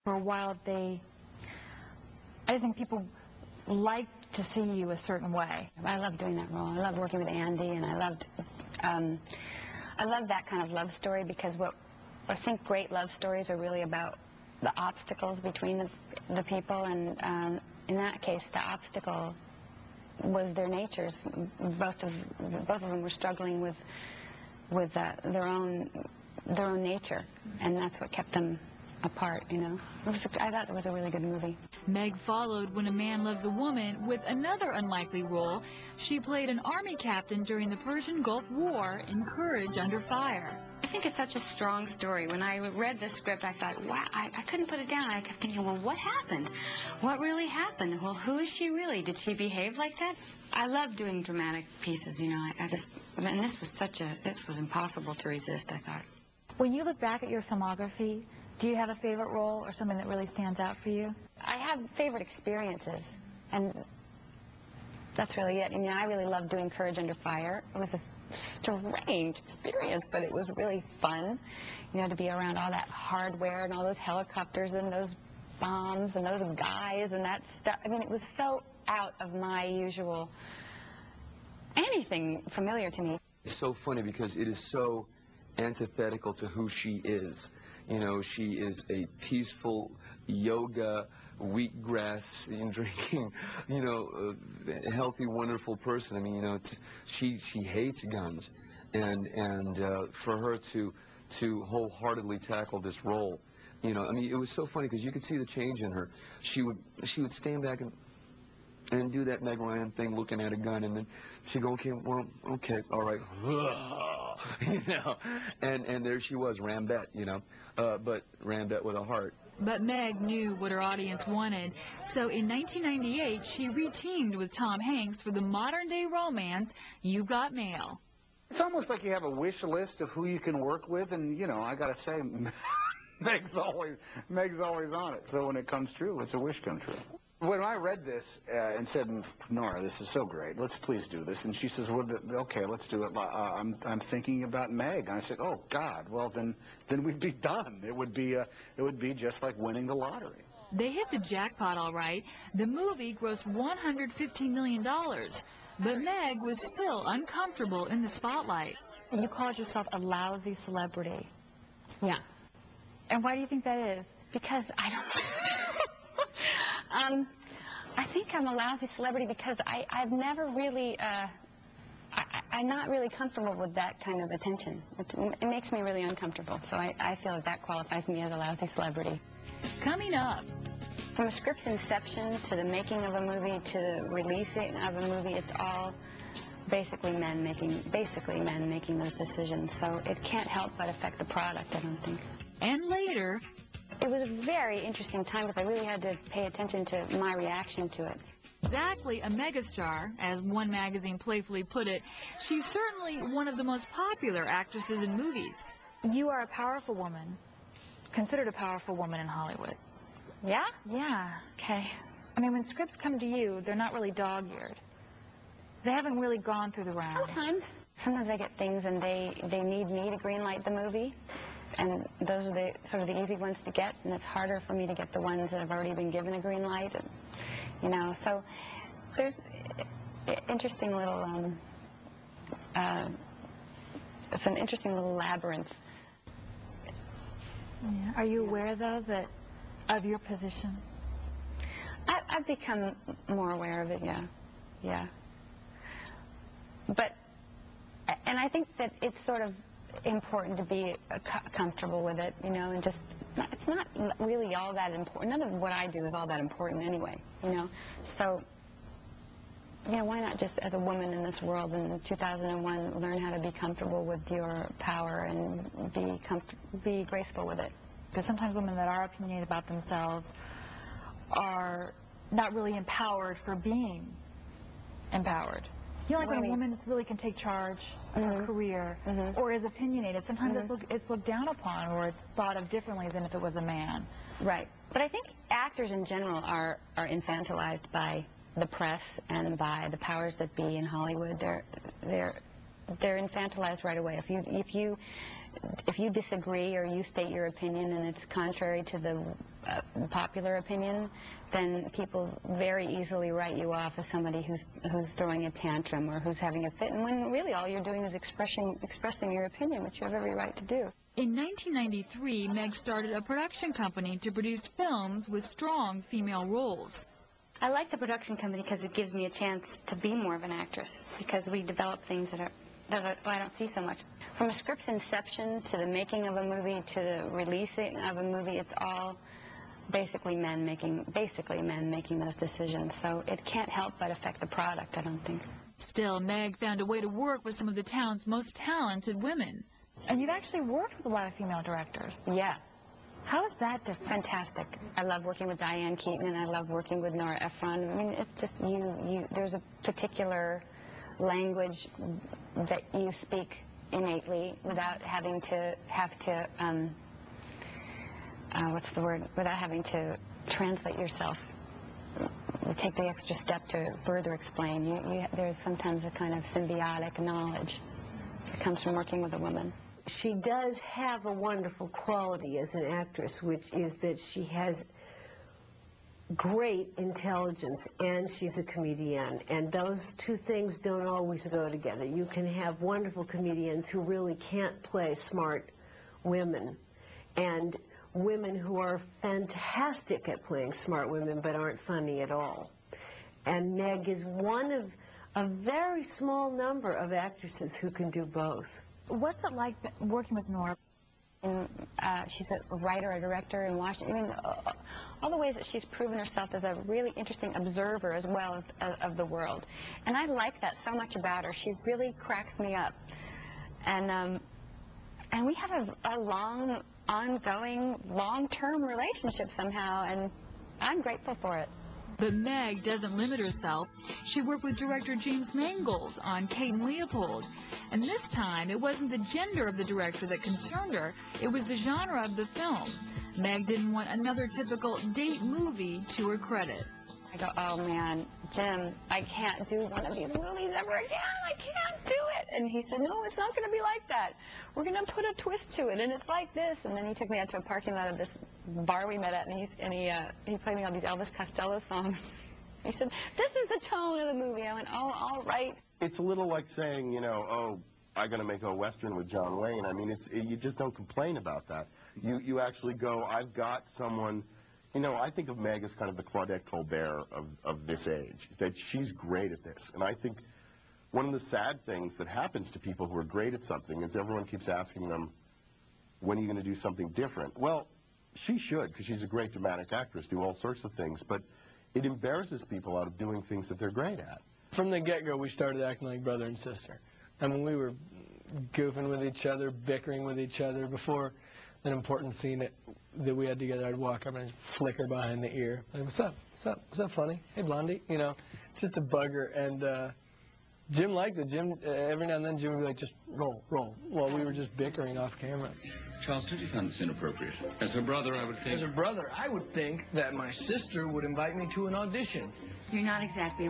For a while, I think people liked to see you a certain way. I loved doing that role. I loved working with Andy, and I loved that kind of love story, because I think great love stories are really about the obstacles between the people, and in that case, the obstacle was their natures. Both of them were struggling with their own nature, and that's what kept them apart, you know. I thought it was a really good movie. Meg followed When a Man Loves a Woman with another unlikely role. She played an army captain during the Persian Gulf War in Courage Under Fire. I think it's such a strong story. When I read the script, I thought, wow, I couldn't put it down. I kept thinking, well, what happened? What really happened? Well, who is she really? Did she behave like that? I love doing dramatic pieces, you know. And this was impossible to resist, I thought. When you look back at your filmography, do you have a favorite role or something that really stands out for you? I have favorite experiences, and that's really it. I mean, I really loved doing Courage Under Fire. It was a strange experience, but it was really fun, you know, to be around all that hardware and all those helicopters and those bombs and those guys and that stuff. I mean, it was so out of my usual, anything familiar to me. It's so funny because it is so antithetical to who she is. You know, she is a peaceful yoga, wheatgrass drinking, you know, healthy, wonderful person. I mean, you know, she hates guns, and for her to wholeheartedly tackle this role, you know, I mean, it was so funny because you could see the change in her. She would stand back and do that Meg Ryan thing, looking at a gun, and then she'd go, okay, well, okay, all right, you know, and there she was, Rambette, you know, but Rambette with a heart. But Meg knew what her audience wanted, so in 1998, she re-teamed with Tom Hanks for the modern-day romance, You've Got Mail. It's almost like you have a wish list of who you can work with, and, you know, I got to say, Meg's always on it, so when it comes true, it's a wish come true. When I read this and said, Nora, this is so great, let's please do this, and she says, well, okay, let's do it. I'm thinking about Meg. And I said, oh God, well then we'd be done. It would be just like winning the lottery. They hit the jackpot all right. The movie grossed $115 million, but Meg was still uncomfortable in the spotlight. You called yourself a lousy celebrity. Yeah. And why do you think that is? Because I don't. I think I'm a lousy celebrity because I've never really, I'm not really comfortable with that kind of attention. It makes me really uncomfortable, so I feel like that qualifies me as a lousy celebrity. Coming up. From a script's inception to the making of a movie to the releasing of a movie, it's all basically men making those decisions, so it can't help but affect the product, I don't think. And later, it was a very interesting time because I really had to pay attention to my reaction to it. Exactly a megastar, as one magazine playfully put it, she's certainly one of the most popular actresses in movies. You are a powerful woman, considered a powerful woman in Hollywood. Yeah? Yeah, okay. I mean, when scripts come to you, they're not really dog-eared. They haven't really gone through the rounds. Sometimes I get things and they need me to greenlight the movie. And those are the sort of the easy ones to get, and it's harder for me to get the ones that have already been given a green light, and, you know, so there's interesting little, it's an interesting little labyrinth. Yeah. Are you aware, though, that of your position? I've become more aware of it, yeah. But, and I think that it's sort of important to be comfortable with it, you know, and just, it's not really all that important. None of what I do is all that important anyway, you know. So, you know, why not just as a woman in this world in 2001 learn how to be comfortable with your power and be graceful with it? Because sometimes women that are opinionated about themselves are not really empowered for being empowered. You know, like when a woman really can take charge of her career or is opinionated, sometimes it's looked down upon or it's thought of differently than if it was a man. Right. But I think actors in general are infantilized by the press and by the powers that be in Hollywood. They're infantilized right away. If you disagree or you state your opinion and it's contrary to popular opinion, then people very easily write you off as somebody who's throwing a tantrum or who's having a fit, and when really all you're doing is expressing your opinion, which you have every right to do. In 1993, Meg started a production company to produce films with strong female roles. I like the production company because it gives me a chance to be more of an actress, because we develop things that I don't see so much. From a script's inception to the making of a movie to the releasing of a movie, it's all basically men making those decisions. So it can't help but affect the product, I don't think. Still, Meg found a way to work with some of the town's most talented women. And you've actually worked with a lot of female directors. Yeah. How is that different? Fantastic. I love working with Diane Keaton, and I love working with Nora Ephron. I mean, it's just there's a particular language that you speak innately without having to without having to translate yourself. You take the extra step to further explain. There's sometimes a kind of symbiotic knowledge that comes from working with a woman. She does have a wonderful quality as an actress, which is that she has great intelligence and she's a comedian, and those two things don't always go together. You can have wonderful comedians who really can't play smart women, and women who are fantastic at playing smart women but aren't funny at all. And Meg is one of a very small number of actresses who can do both. What's it like working with Nora? And she's a writer, a director in Washington. I mean, all the ways that she's proven herself as a really interesting observer as well of the world. And I like that so much about her. She really cracks me up. And we have a long, ongoing, long-term relationship somehow, and I'm grateful for it. But Meg doesn't limit herself. She worked with director James Mangold on Kate and Leopold. And this time, it wasn't the gender of the director that concerned her. It was the genre of the film. Meg didn't want another typical date movie to her credit. I go, oh, man, Jim, I can't do one of these movies ever again. I can't do it. And he said, no, it's not going to be like that. We're going to put a twist to it, and it's like this. And then he took me out to a parking lot of this bar we met at, and he played me all these Elvis Costello songs. He said, this is the tone of the movie. I went, oh, all right. It's a little like saying, you know, oh, I'm going to make a Western with John Wayne. I mean, you just don't complain about that. You actually go, I've got someone. You know, I think of Meg as kind of the Claudette Colbert of this age, that she's great at this. And I think one of the sad things that happens to people who are great at something is everyone keeps asking them, when are you going to do something different? Well, she should, because she's a great dramatic actress, do all sorts of things, but it embarrasses people out of doing things that they're great at. From the get-go, we started acting like brother and sister. I mean, we were goofing with each other, bickering with each other. Before an important scene that we had together, I'd walk up and flick her behind the ear. Like, what's up? What's up? What's up, Blondie? Hey, Blondie. You know, just a bug her. And Jim liked it. Jim, every now and then, Jim would be like, just roll, roll, while we were just bickering off camera. Charles, don't you find this inappropriate? As her brother, I would think... As a brother, I would think that my sister would invite me to an audition. You're not exactly